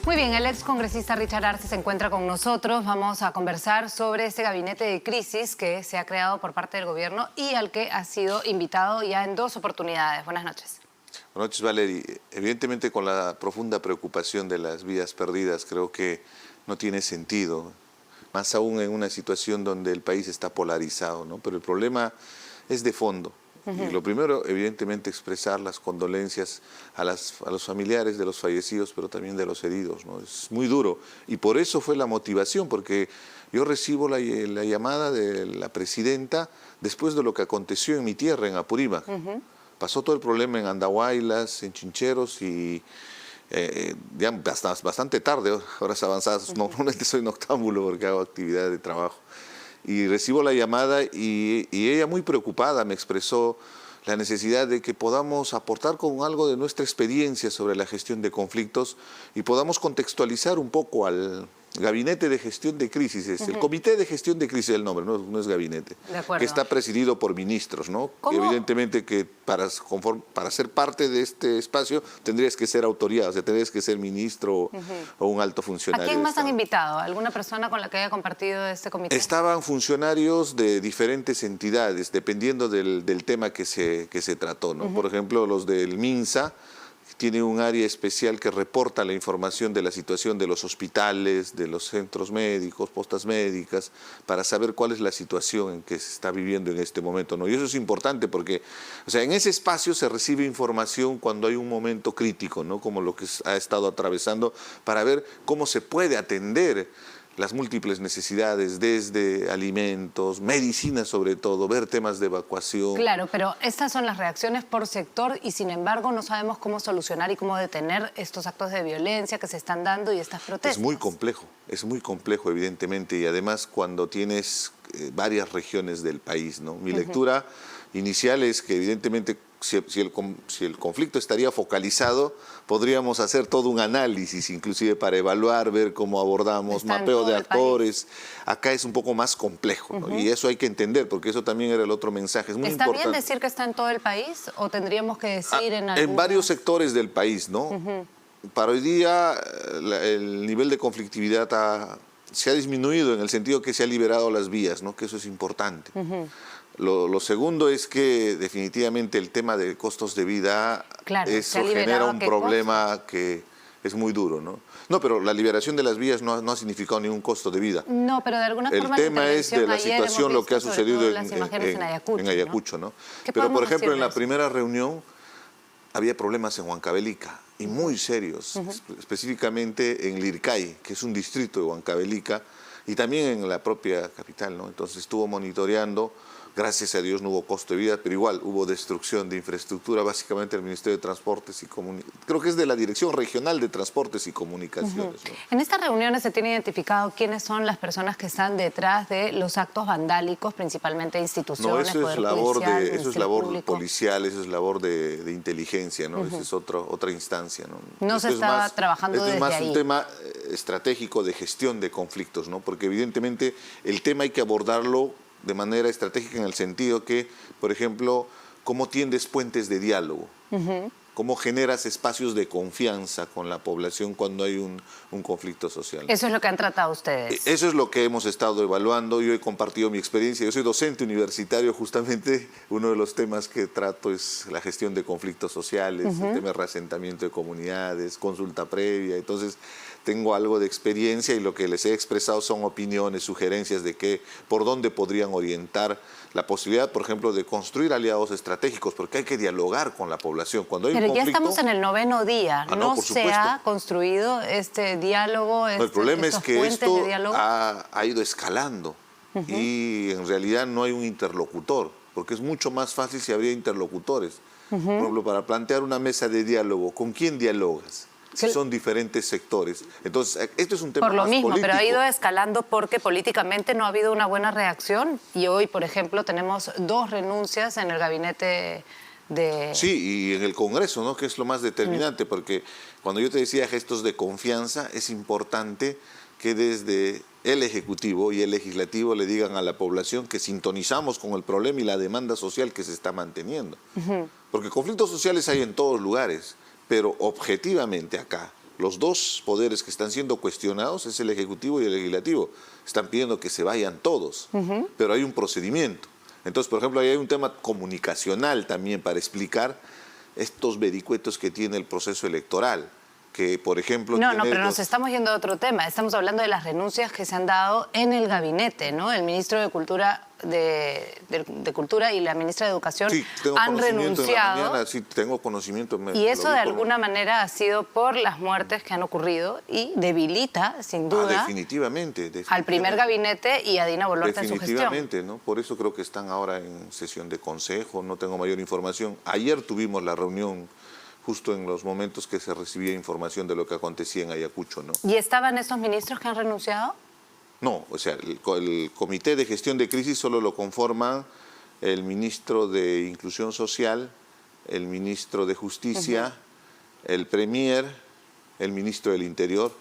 Muy bien, el ex congresista Richard Arce se encuentra con nosotros. Vamos a conversar sobre este gabinete de crisis que se ha creado por parte del gobierno y al que ha sido invitado ya en 2 oportunidades. Buenas noches. Buenas noches, Valery. Evidentemente, con la profunda preocupación de las vidas perdidas, creo que no tiene sentido, más aún en una situación donde el país está polarizado, ¿no? Pero el problema es de fondo. Y lo primero, evidentemente, expresar las condolencias a los familiares de los fallecidos, pero también de los heridos, ¿no? Es muy duro. Y por eso fue la motivación, porque yo recibo la llamada de la presidenta después de lo que aconteció en mi tierra, en Apurímac. Pasó todo el problema en Andahuaylas, en Chincheros y ya bastante tarde, horas avanzadas. Normalmente soy noctámbulo porque hago actividad de trabajo. Y recibo la llamada y ella muy preocupada me expresó la necesidad de que podamos aportar con algo de nuestra experiencia sobre la gestión de conflictos y podamos contextualizar un poco al Gabinete de Gestión de Crisis. Es el Comité de Gestión de Crisis el nombre, no es gabinete, que está presidido por ministros, ¿no? Evidentemente que para ser parte de este espacio tendrías que ser autoridad, o sea, tendrías que ser ministro o un alto funcionario. ¿A quién más han invitado? ¿Alguna persona con la que haya compartido este comité? Estaban funcionarios de diferentes entidades, dependiendo del tema que se trató, ¿no? Por ejemplo, los del MINSA, tiene un área especial que reporta la información de la situación de los hospitales, de los centros médicos, postas médicas, para saber cuál es la situación en que se está viviendo en este momento, ¿no? Y eso es importante porque, o sea, en ese espacio se recibe información cuando hay un momento crítico, ¿no? Como lo que ha estado atravesando, para ver cómo se puede atender las múltiples necesidades, desde alimentos, medicinas sobre todo, ver temas de evacuación. Claro, pero estas son las reacciones por sector y sin embargo no sabemos cómo solucionar y cómo detener estos actos de violencia que se están dando y estas protestas. Es muy complejo evidentemente, y además cuando tienes varias regiones del país, ¿no? Mi lectura inicial es que evidentemente si el conflicto estaría focalizado, podríamos hacer todo un análisis, inclusive para evaluar, ver cómo abordamos, mapeo de actores. Acá es un poco más complejo, ¿no? Y eso hay que entender, porque eso también era el otro mensaje. Es muy importante. ¿Está bien decir que está en todo el país o tendríamos que decir en algunos? En varios sectores del país, ¿no? Para hoy día el nivel de conflictividad se ha disminuido en el sentido que se han liberado las vías, ¿no? Que eso es importante. Lo segundo es que definitivamente el tema de costos de vida, eso genera un problema que es muy duro, ¿no? No, pero la liberación de las vías no ha significado ningún costo de vida. No, pero de alguna forma el tema es de la situación, lo que ha sucedido en Ayacucho, ¿no? Pero, por ejemplo, en la primera reunión había problemas en Huancavelica, y muy serios, específicamente en Lircay, que es un distrito de Huancavelica, y también en la propia capital, ¿no? Entonces estuvo monitoreando. Gracias a Dios no hubo costo de vida, pero igual hubo destrucción de infraestructura, básicamente el Ministerio de Transportes y Comunicaciones. Creo que es de la Dirección Regional de Transportes y Comunicaciones, ¿no? En estas reuniones se tiene identificado quiénes son las personas que están detrás de los actos vandálicos, principalmente instituciones, eso es labor policial, eso es labor de inteligencia, ¿no? Esa es otra instancia, ¿no? No se está trabajando desde ahí. Es más un tema estratégico de gestión de conflictos, ¿no? Porque evidentemente el tema hay que abordarlo de manera estratégica en el sentido que, por ejemplo, cómo tiendes puentes de diálogo, cómo generas espacios de confianza con la población cuando hay un conflicto social. Eso es lo que han tratado ustedes. Eso es lo que hemos estado evaluando. Yo he compartido mi experiencia. Yo soy docente universitario, justamente uno de los temas que trato es la gestión de conflictos sociales, el tema de reasentamiento de comunidades, consulta previa. Entonces, tengo algo de experiencia y lo que les he expresado son opiniones, sugerencias de por dónde podrían orientar la posibilidad, por ejemplo, de construir aliados estratégicos, porque hay que dialogar con la población. Cuando hay un conflicto, ya estamos en el 9º día, no se ha construido este diálogo, el problema es que esto ha ido escalando y en realidad no hay un interlocutor, porque es mucho más fácil si habría interlocutores. Por ejemplo, para plantear una mesa de diálogo, ¿con quién dialogas? Si son diferentes sectores. Entonces, esto es un tema más político. Por lo mismo, pero ha ido escalando porque políticamente no ha habido una buena reacción y hoy, por ejemplo, tenemos 2 renuncias en el gabinete de... Sí, y en el Congreso, ¿no? Que es lo más determinante, porque cuando yo te decía gestos de confianza, es importante que desde el Ejecutivo y el Legislativo le digan a la población que sintonizamos con el problema y la demanda social que se está manteniendo. Porque conflictos sociales hay en todos lugares, pero objetivamente acá Los dos poderes que están siendo cuestionados es el Ejecutivo y el Legislativo. Están pidiendo que se vayan todos, pero hay un procedimiento. Entonces, por ejemplo, ahí hay un tema comunicacional también para explicar estos vericuetos que tiene el proceso electoral. Que, por ejemplo... No, pero nos estamos yendo a otro tema. Estamos hablando de las renuncias que se han dado en el gabinete, ¿no? El ministro de Cultura, Cultura y la ministra de Educación han renunciado. Sí, tengo conocimiento. Y eso de alguna manera ha sido por las muertes que han ocurrido y debilita, sin duda, definitivamente. al primer gabinete y a Dina Boluarte en su gestión. Definitivamente, ¿no? Por eso creo que están ahora en sesión de consejo, no tengo mayor información. Ayer tuvimos la reunión justo en los momentos que se recibía información de lo que acontecía en Ayacucho, ¿no? ¿Y estaban esos ministros que han renunciado? No, o sea, el Comité de Gestión de Crisis solo lo conforman el ministro de Inclusión Social, el ministro de Justicia, el Premier, el ministro del Interior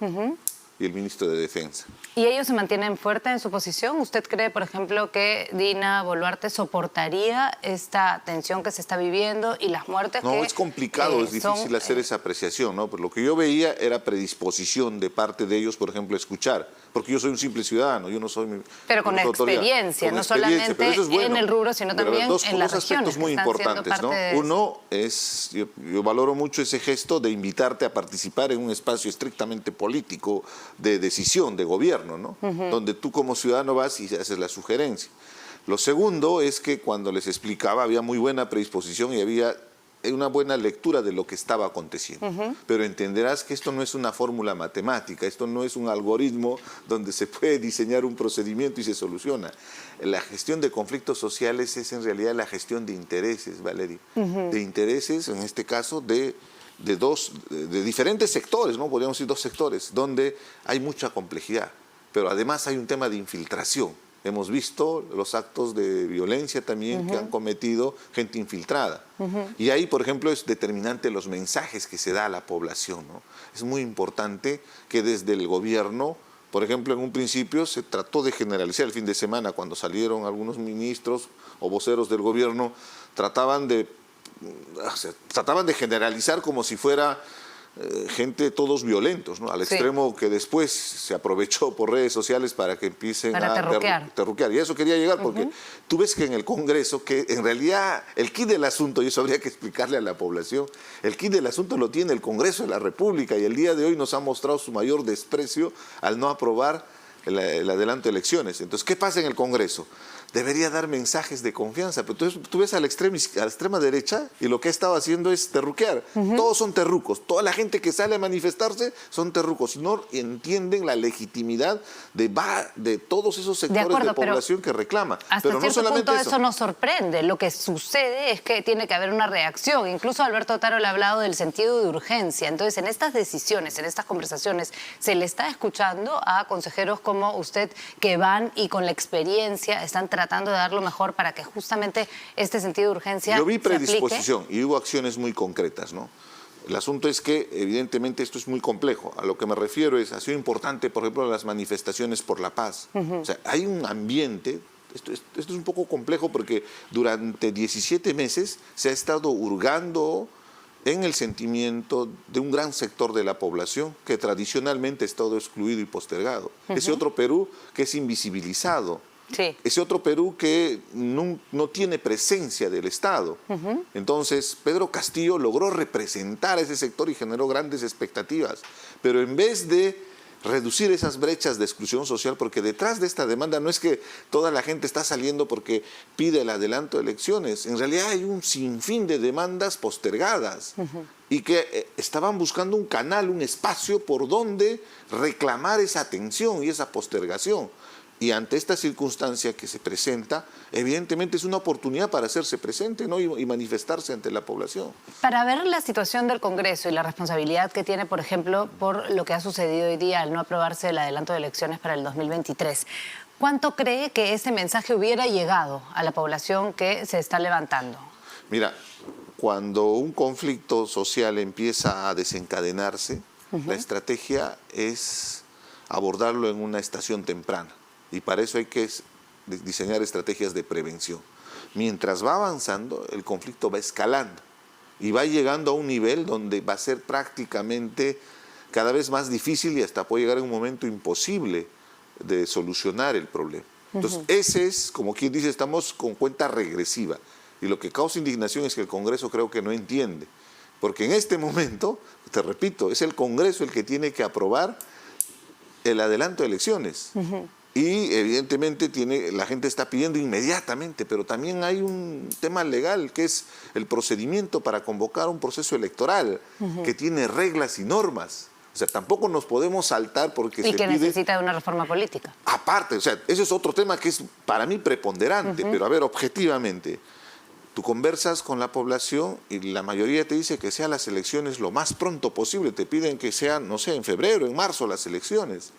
y el ministro de Defensa. ¿Y ellos se mantienen fuerte en su posición? ¿Usted cree, por ejemplo, que Dina Boluarte soportaría esta tensión que se está viviendo y las muertes No, es complicado, es difícil hacer esa apreciación, ¿no? Pero lo que yo veía era predisposición de parte de ellos, por ejemplo, a escuchar. Porque yo soy un simple ciudadano, yo no soy... Pero con experiencia, no solamente en el rubro, sino también en las regiones. Dos aspectos muy importantes, ¿no? Uno es, yo valoro mucho ese gesto de invitarte a participar en un espacio estrictamente político, de decisión, de gobierno, ¿no? Donde tú como ciudadano vas y haces la sugerencia. Lo segundo es que cuando les explicaba había muy buena predisposición y había una buena lectura de lo que estaba aconteciendo. Pero entenderás que esto no es una fórmula matemática, esto no es un algoritmo donde se puede diseñar un procedimiento y se soluciona. La gestión de conflictos sociales es en realidad la gestión de intereses, Valeria. De intereses, en este caso, de diferentes sectores, ¿no? Podríamos decir dos sectores, donde hay mucha complejidad. Pero además hay un tema de infiltración. Hemos visto los actos de violencia también que han cometido gente infiltrada. Y ahí, por ejemplo, es determinante los mensajes que se da a la población, ¿no? Es muy importante que desde el gobierno, por ejemplo, en un principio se trató de generalizar el fin de semana, cuando salieron algunos ministros o voceros del gobierno, trataban de generalizar como si fuera gente todos violentos, ¿no? Al extremo que después se aprovechó por redes sociales para que empiecen a terruquear. Y a eso quería llegar, porque tú ves que en el Congreso, que en realidad el quid del asunto, y eso habría que explicarle a la población, el quid del asunto lo tiene el Congreso de la República, y el día de hoy nos ha mostrado su mayor desprecio al no aprobar el adelanto de elecciones. Entonces, ¿qué pasa en el Congreso? Debería dar mensajes de confianza, pero tú ves a la extrema derecha y lo que ha estado haciendo es terruquear. Todos son terrucos, toda la gente que sale a manifestarse son terrucos, no entienden la legitimidad de todos esos sectores de población que reclama. Hasta pero cierto punto eso nos sorprende. Lo que sucede es que tiene que haber una reacción. Incluso Alberto Otárola ha hablado del sentido de urgencia. Entonces, en estas decisiones, en estas conversaciones, se le está escuchando a consejeros como usted que van y con la experiencia están tratando de dar lo mejor para que justamente este sentido de urgencia Yo vi predisposición y hubo acciones muy concretas, ¿no? El asunto es que, evidentemente, esto es muy complejo. A lo que me refiero ha sido importante, por ejemplo, las manifestaciones por la paz. O sea, hay un ambiente, esto es un poco complejo porque durante 17 meses se ha estado hurgando en el sentimiento de un gran sector de la población que tradicionalmente ha estado excluido y postergado. Ese otro Perú que es invisibilizado. Sí. Ese otro Perú que no tiene presencia del Estado. Entonces, Pedro Castillo logró representar a ese sector y generó grandes expectativas. Pero en vez de reducir esas brechas de exclusión social, porque detrás de esta demanda no es que toda la gente está saliendo porque pide el adelanto de elecciones. En realidad hay un sinfín de demandas postergadas y que estaban buscando un canal, un espacio por donde reclamar esa atención y esa postergación. Y ante esta circunstancia que se presenta, evidentemente es una oportunidad para hacerse presente, ¿no? y manifestarse ante la población. Para ver la situación del Congreso y la responsabilidad que tiene, por ejemplo, por lo que ha sucedido hoy día al no aprobarse el adelanto de elecciones para el 2023, ¿cuánto cree que ese mensaje hubiera llegado a la población que se está levantando? Mira, cuando un conflicto social empieza a desencadenarse, la estrategia es abordarlo en una estación temprana. Y para eso hay que diseñar estrategias de prevención. Mientras va avanzando, el conflicto va escalando y va llegando a un nivel donde va a ser prácticamente cada vez más difícil y hasta puede llegar a un momento imposible de solucionar el problema. Entonces, ese es, como quien dice, estamos con cuenta regresiva. Y lo que causa indignación es que el Congreso creo que no entiende. Porque en este momento, te repito, es el Congreso el que tiene que aprobar el adelanto de elecciones. Y evidentemente la gente está pidiendo inmediatamente, pero también hay un tema legal que es el procedimiento para convocar un proceso electoral que tiene reglas y normas. O sea, tampoco nos podemos saltar porque y que necesita de una reforma política. Aparte, o sea, eso es otro tema que es para mí preponderante, pero a ver, objetivamente, tú conversas con la población y la mayoría te dice que sean las elecciones lo más pronto posible. Te piden que sean, no sé, en febrero, en marzo las elecciones.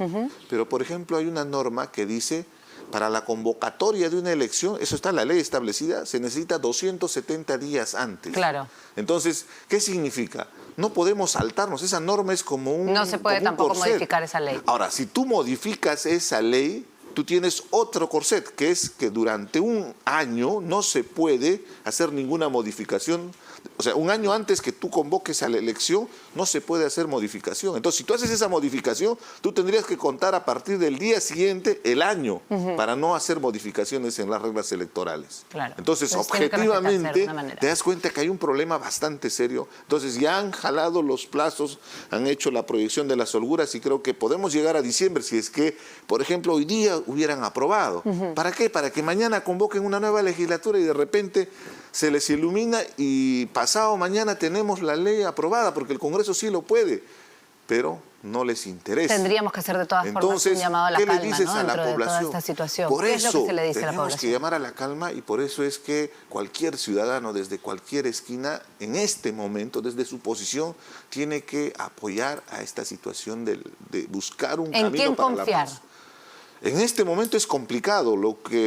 Pero, por ejemplo, hay una norma que dice, para la convocatoria de una elección, eso está en la ley establecida, se necesita 270 días antes. Claro. Entonces, ¿qué significa? No podemos saltarnos, esa norma es como un No se puede tampoco modificar esa ley. Ahora, si tú modificas esa ley, tú tienes otro corset, que es que durante un año no se puede hacer ninguna modificación. O sea, un año antes que tú convoques a la elección, no se puede hacer modificación. Entonces, si tú haces esa modificación, tú tendrías que contar a partir del día siguiente el año para no hacer modificaciones en las reglas electorales. Claro. Entonces, objetivamente, te das cuenta que hay un problema bastante serio. Entonces, ya han jalado los plazos, han hecho la proyección de las holguras y creo que podemos llegar a diciembre si es que, por ejemplo, hoy día hubieran aprobado. ¿Para qué? Para que mañana convoquen una nueva legislatura y de repente se les ilumina y pasado mañana tenemos la ley aprobada, porque el Congreso sí lo puede, pero no les interesa. Tendríamos que hacer de todas formas un llamado a la calma, ¿no? Dentro de toda esta situación. Por ¿Qué eso es lo que se le dice a la tenemos población? que llamar a la calma y por eso es que cualquier ciudadano desde cualquier esquina, en este momento, desde su posición, tiene que apoyar a esta situación de buscar un camino para la paz. En este momento es complicado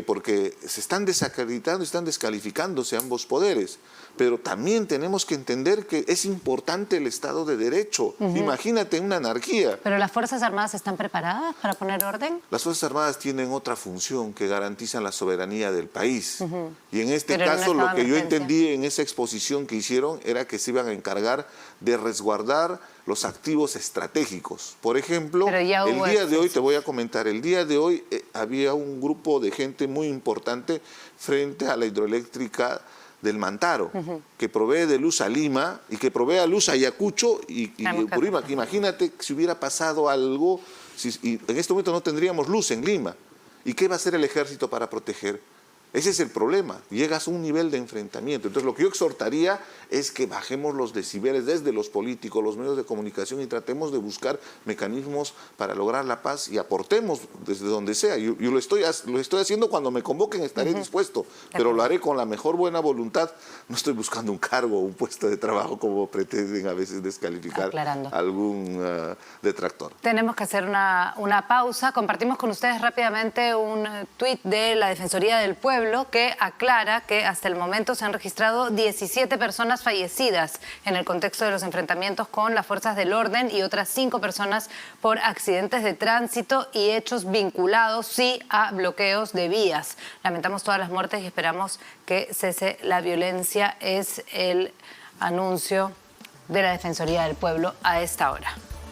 porque se están desacreditando, están descalificándose ambos poderes, pero también tenemos que entender que es importante el Estado de Derecho. Imagínate una anarquía. ¿Pero las Fuerzas Armadas están preparadas para poner orden? Las Fuerzas Armadas tienen otra función que garantizan la soberanía del país. Y en este caso lo que yo entendí en esa exposición que hicieron era que se iban a encargar de resguardar los activos estratégicos. Por ejemplo, el día de hoy, te voy a comentar, el día de hoy había un grupo de gente muy importante frente a la hidroeléctrica del Mantaro, que provee de luz a Lima y que provee a luz a Ayacucho y Purímac. Imagínate si hubiera pasado algo, y en este momento no tendríamos luz en Lima. ¿Y qué va a hacer el ejército para proteger? Ese es el problema, llegas a un nivel de enfrentamiento. Entonces lo que yo exhortaría es que bajemos los decibeles desde los políticos, los medios de comunicación y tratemos de buscar mecanismos para lograr la paz y aportemos desde donde sea. Yo lo estoy haciendo cuando me convoquen, estaré dispuesto, pero lo haré con la mejor buena voluntad. No estoy buscando un cargo o un puesto de trabajo como pretenden a veces descalificar algún detractor. Tenemos que hacer una pausa. Compartimos con ustedes rápidamente un tuit de la Defensoría del Pueblo que aclara que hasta el momento se han registrado 17 personas fallecidas en el contexto de los enfrentamientos con las fuerzas del orden y otras 5 personas por accidentes de tránsito y hechos vinculados, sí, a bloqueos de vías. Lamentamos todas las muertes y esperamos que cese la violencia, es el anuncio de la Defensoría del Pueblo a esta hora.